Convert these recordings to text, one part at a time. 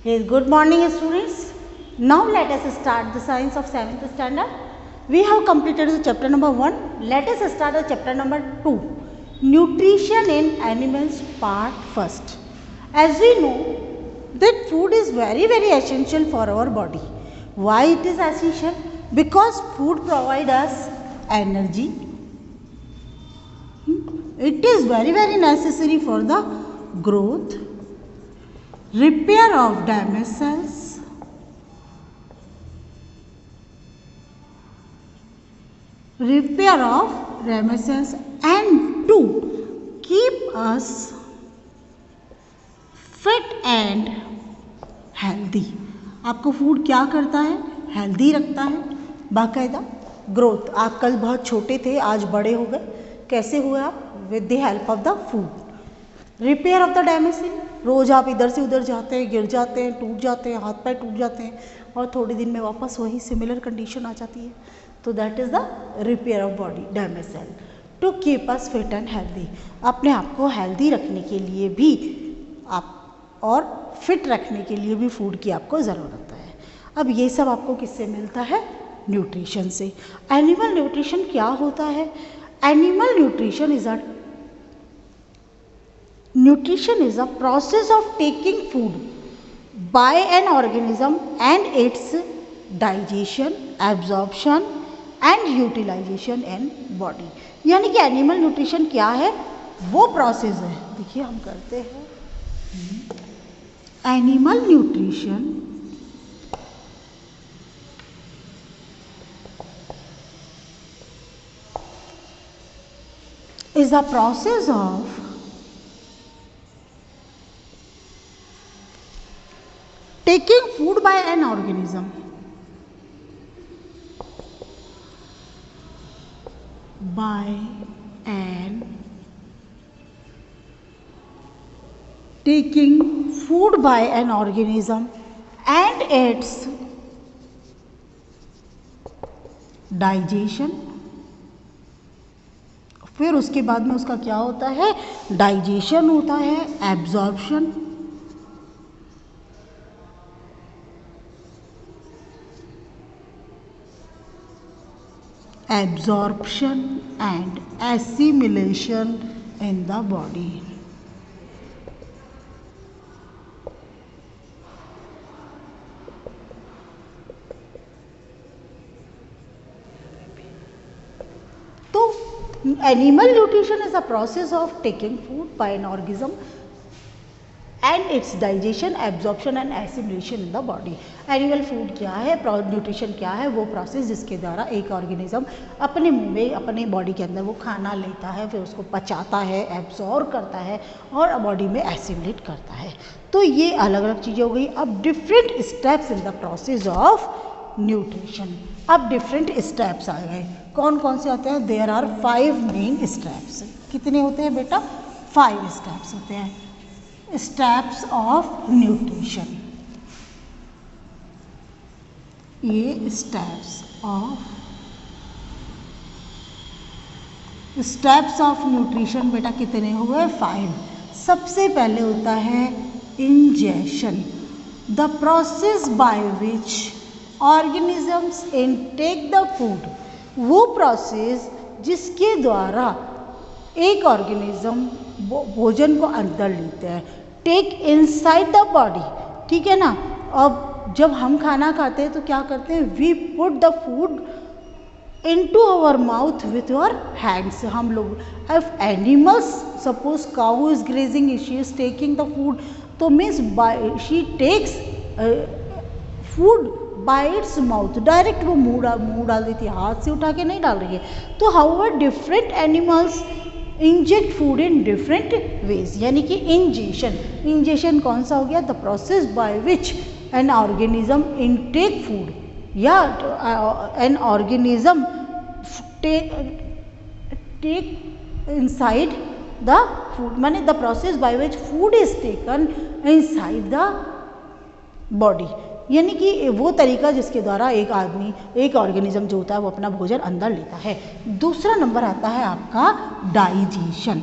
Yes, good morning students. Now let us start the science of 7th standard. We have completed the chapter number 1. Let us start the chapter number 2. Nutrition in animals part 1st. As we know that food is very essential for our body. Why it is essential? Because food provides us energy. It is very necessary for the growth, repair of damaged cells, and to keep us fit and healthy. आपको food क्या करता है? Healthy रखता है, बाकायदा growth. आप कल बहुत छोटे थे, आज बड़े हो गए. कैसे हुए आप? With the help of the food. Repair of the damage cell. रोज़ आप इधर से उधर जाते हैं, गिर जाते हैं, टूट जाते हैं, हाथ पैर टूट जाते हैं और थोड़े दिन में वापस वही सिमिलर कंडीशन आ जाती है. तो that is the repair of body damage cell to keep us fit and healthy. अपने आप को हेल्दी रखने के लिए भी आप और फिट रखने के लिए भी फूड की आपको ज़रूरत है. अब ये सब आपको किससे मिलता है? न्यूट्रिशन से. एनिमल न्यूट्रिशन क्या होता है? Animal nutrition is a process of taking food by an organism and its digestion, absorption and utilization in body. यानी कि एनिमल न्यूट्रिशन क्या है? वो प्रोसेस है. देखिए हम करते हैं. Animal nutrition is a process of taking food by an organism and its digestion. फिर उसके बाद में उसका क्या होता है? डाइजेशन होता है, absorption, and assimilation in the body. तो animal nutrition is a process of taking food by an organism and it's digestion, absorption and assimilation in the body. Animal food क्या है? न्यूट्रिशन क्या है? वो प्रोसेस जिसके द्वारा एक ऑर्गेनिज्म अपने मुंह में, अपने बॉडी के अंदर वो खाना लेता है, फिर उसको पचाता है, एब्जॉर्ब करता है और बॉडी में एसिमिलेट करता है. तो ये अलग अलग चीज़ें हो गई. अब different steps in the process of nutrition. अब डिफरेंट स्टेप्स आ गए. कौन कौन से आते हैं? There are 5 main steps. कितने होते हैं बेटा? 5 स्टेप्स होते हैं. Steps of nutrition. ये स्टेप्स ऑफ न्यूट्रिशन बेटा कितने हुए? 5. सबसे पहले होता है ingestion, the process by which organisms intake the food. वो प्रोसेस जिसके द्वारा एक ऑर्गेनिज्म भोजन को अंदर लेते हैं. Take inside the body. ठीक है ना? अब जब हम खाना खाते हैं तो क्या करते हैं? We put the food into our mouth with your hands. हम लोग if animals, suppose cow is grazing, she is taking the food, तो means she takes food by its mouth. Direct वो मुंह डाल देती है, हाथ से उठा के नहीं डाल रही है. तो however different animals inject food in different ways. यानी कि इंजेशन कौन सा हो गया? The process by which an organism intake food या an organism take inside the food. माने the process by which food is taken inside the body. यानी कि वो तरीका जिसके द्वारा एक ऑर्गेनिज्म जो होता है वो अपना भोजन अंदर लेता है. दूसरा नंबर आता है आपका डाइजेशन.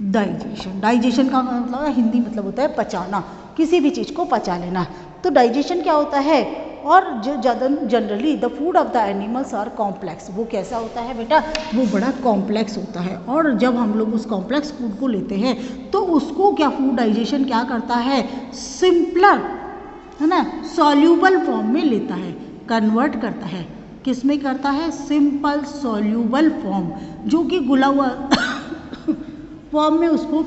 डाइजेशन, डाइजेशन का मतलब है, हिंदी मतलब होता है पचाना, किसी भी चीज़ को पचा लेना। तो डाइजेशन क्या होता है, और जो generally the food of the animals are complex, वो कैसा होता है बेटा, वो बड़ा कॉम्प्लेक्स होता है। और जब हम लोग उस कॉम्प्लेक्स फूड को लेते हैं तो उसको क्या फूड डाइजेशन क्या करता है, सिंपलर, है ना, सॉल्यूबल फॉर्म में लेता है, कन्वर्ट करता है। किस में करता है, सिंपल सॉल्यूबल फॉर्म, जो कि घुला हुआ फॉर्म में उसको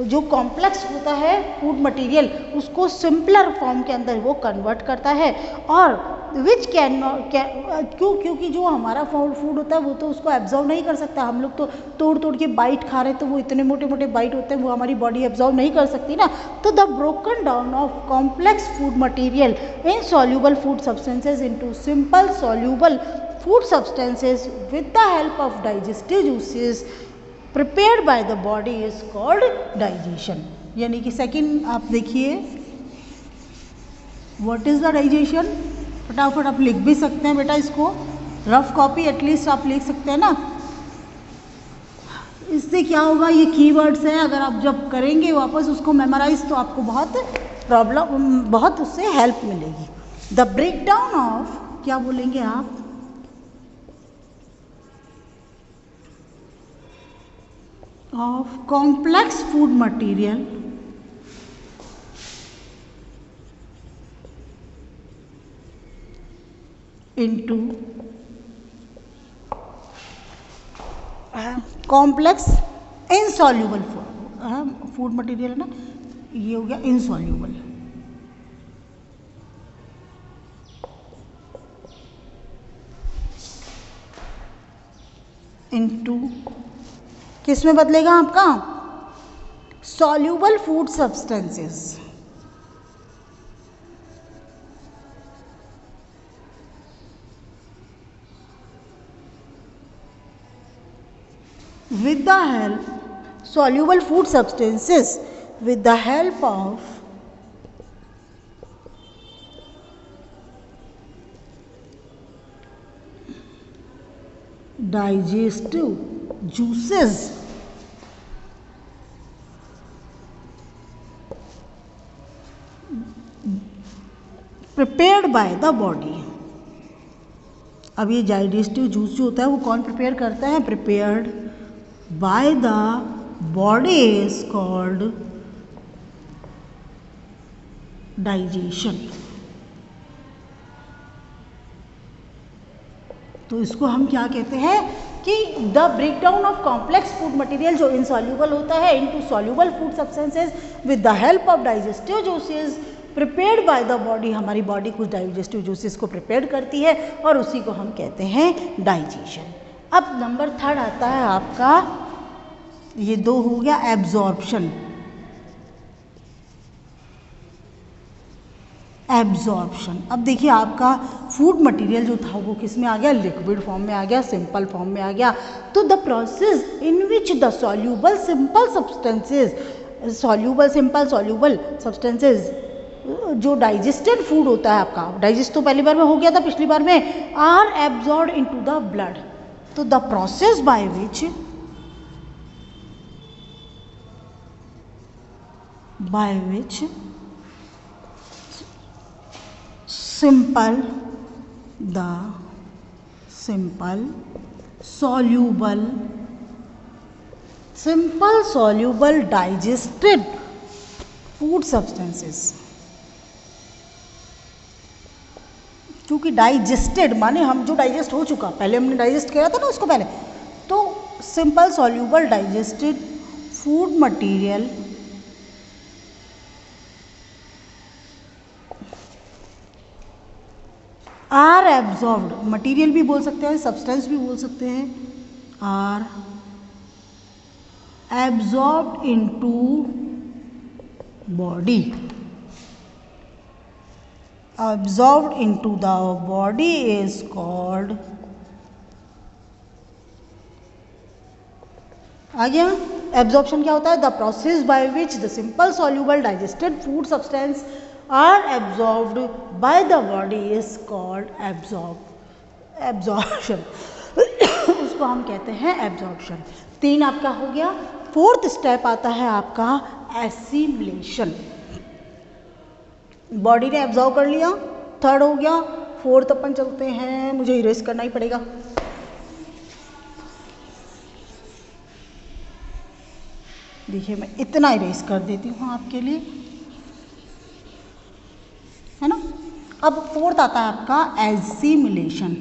जो कॉम्प्लेक्स होता है फूड मटेरियल, उसको सिंपलर फॉर्म के अंदर वो कन्वर्ट करता है। और विच कैन क्योंकि जो हमारा फूड होता है वो तो उसको एब्जॉर्व नहीं कर सकता। हम लोग तो तोड़ तोड़ के बाइट खा रहे हैं, तो वो इतने मोटे मोटे बाइट होते हैं, वो हमारी बॉडी एब्जॉर्व नहीं कर सकती ना। तो the broken down of complex food material in soluble food substances into simple soluble food substances with the help of digestive juices prepared by the body is called digestion। यानी कि second आप देखिए, what is the digestion, फटाफट आप लिख भी सकते हैं बेटा, इसको रफ कॉपी एटलीस्ट आप लिख सकते हैं ना। इससे क्या होगा, ये कीवर्ड्स हैं, अगर आप जब करेंगे वापस उसको मेमोराइज तो आपको बहुत उससे हेल्प मिलेगी। द ब्रेकडाउन ऑफ, क्या बोलेंगे आप, of complex food material into complex insoluble food material है ना, ये हो गया insoluble, into किस में बदलेगा आपका, soluble food substances with the help, soluble food substances with the help of digestive juices prepared by the body। अब ये डाइजेस्टिव जूस जो होता है वो कौन प्रिपेयर करता है, prepared by the body is called digestion. तो इसको हम क्या कहते हैं कि the breakdown of complex food material जो इनसॉल्यूबल होता है into soluble food substances with the help of digestive juices prepared by the body. हमारी बॉडी कुछ डाइजेस्टिव जूसेस को प्रिपेयर करती है और उसी को हम कहते हैं डाइजेशन। अब नंबर थर्ड आता है आपका, ये दो हो गया एब्जॉर्प्शन। एब्जॉर्प्शन, अब देखिए आपका फूड मटेरियल जो था वो किस में आ गया, लिक्विड फॉर्म में आ गया, सिंपल फॉर्म में आ गया। तो the process in which the soluble simple substances, soluble simple soluble substances जो डाइजेस्टेड फूड होता है आपका, डाइजेस्ट तो पहली बार में हो गया था, पिछली बार में, are absorb into the blood. तो the process by which simple soluble digested food substances, क्योंकि डाइजेस्टेड माने हम जो डाइजेस्ट हो चुका, पहले हमने डाइजेस्ट किया था ना उसको पहले, तो simple soluble digested food material are absorbed, material भी बोल सकते हैं, सब्सटेंस भी बोल सकते हैं, are absorbed into body, absorbed into the body is called, आ गया। एब्जॉर्प्शन क्या होता है, the process by which the simple soluble digested food substance are absorbed by the body is called absorption. उसको हम कहते हैं एब्जॉर्प्शन। 3 आपका हो गया। फोर्थ स्टेप आता है आपका एसिमिलेशन। बॉडी ने एब्जॉर्व कर लिया, थर्ड हो गया। फोर्थ अपन चलते हैं, मुझे इरेज करना ही पड़ेगा। देखिए मैं इतना इरेज कर देती हूँ आपके लिए, है ना। अब फोर्थ आता है आपका एसिमिलेशन।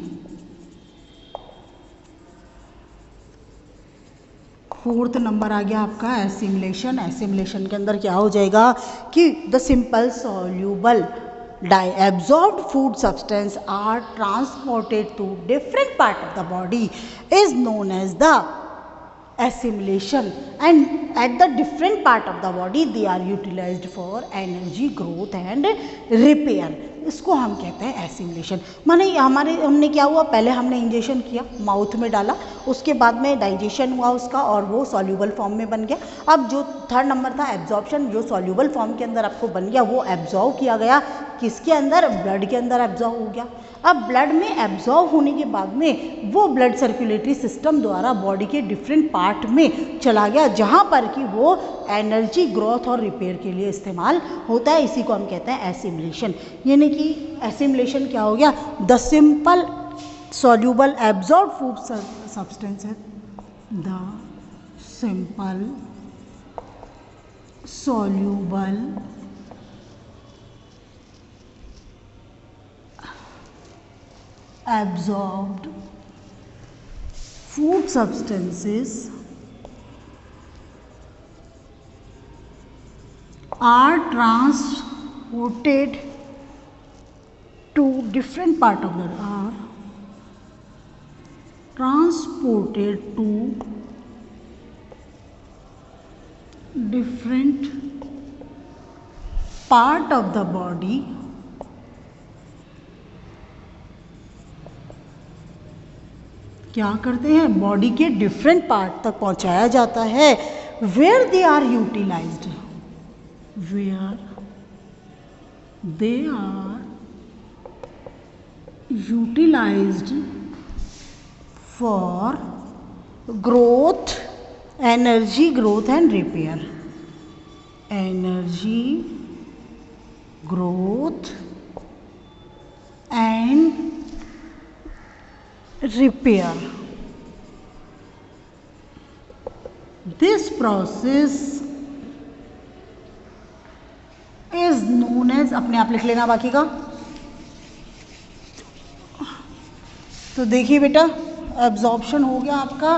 फोर्थ नंबर आ गया आपका एसिमिलेशन। एसिमिलेशन के अंदर क्या हो जाएगा कि the simple soluble absorbed food substance are transported to different part of the body is known as the assimilation, and at the different part of the body they are utilized for energy growth and repair. इसको हम कहते हैं assimilation. माने हमने क्या हुआ, पहले हमने इंजेक्शन किया, माउथ में डाला, उसके बाद में डाइजेशन हुआ उसका और वो सॉल्यूबल फॉर्म में बन गया। अब जो थर्ड नंबर था एब्जॉर्प्शन, जो सॉल्यूबल फॉर्म के अंदर आपको बन गया वो एब्जॉर्व किया गया किसके अंदर, ब्लड के अंदर एब्जॉर्व हो गया। अब ब्लड में एब्जॉर्व होने के बाद में वो ब्लड सर्कुलेटरी सिस्टम द्वारा बॉडी के डिफरेंट पार्ट में चला गया, जहाँ पर कि वो एनर्जी ग्रोथ और रिपेयर के लिए इस्तेमाल होता है। इसी को हम कहते हैं एसिमिलेशन। यानी कि एसिमिलेशन क्या हो गया, the simple soluble absorb food substance है, the simple soluble absorbed food substances are transported to different part of the are transported to different part of the body क्या करते हैं, बॉडी के डिफरेंट पार्ट तक पहुंचाया जाता है। Where they are utilised, where they are utilised for growth, energy growth and repair, energy growth and repair. This process is known as, अपने आप लिख लेना बाकी का। तो देखिए बेटा एब्जॉर्प्शन हो गया आपका,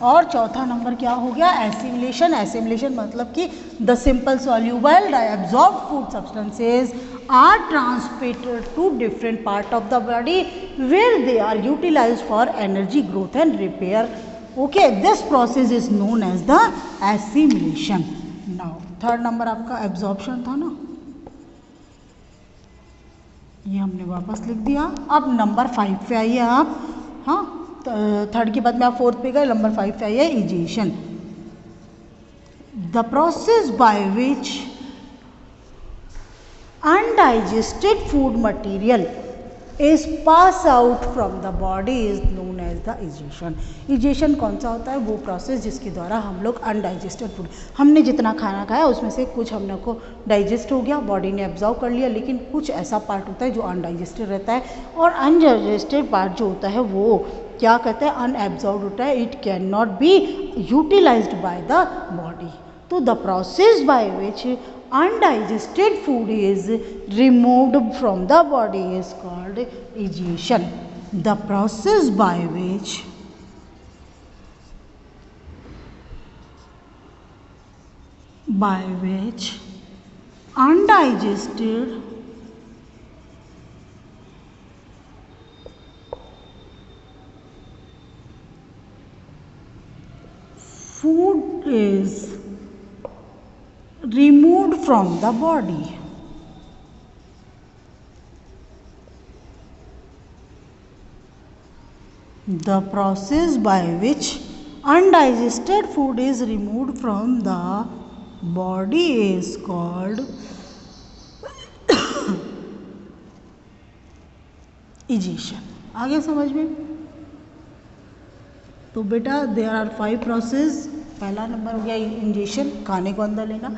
और चौथा नंबर क्या हो गया, एसिमिलेशन। एसिमिलेशन मतलब कि the simple soluble absorb food substances are transported to different part of the body where they are utilized for energy growth and repair. Okay, this process is known as the assimilation. Now third number आपका absorption था ना, ये हमने वापस लिख दिया। अब number 5 पे आइए आप। हाँ, थर्ड के बाद में आप फोर्थ पे गए, नंबर 5 पे आइए egestion. The process by which undigested food material is pass out from the body is known as the egestion. egestion कौन सा होता है, वो प्रोसेस जिसके द्वारा हम लोग अनडाइजेस्टेड फूड, हमने जितना खाना खाया उसमें से कुछ हम लोग को डाइजेस्ट हो गया, बॉडी ने एब्जॉर्व कर लिया, लेकिन कुछ ऐसा पार्ट होता है जो अनडाइजेस्टेड रहता है, और अनडाइजेस्टेड पार्ट जो होता है वो क्या कहते हैं, अनएब्जॉर्व होता है, it can not be utilised by the body. तो the process by which undigested food is removed from the body is called egestion. The process by which undigested food is removed from the body. The process by which undigested food is removed from the body is called egestion. आगे समझ में, तो बेटा there are 5 process. पहला number हो गया ingestion, खाने को अंदर लेना।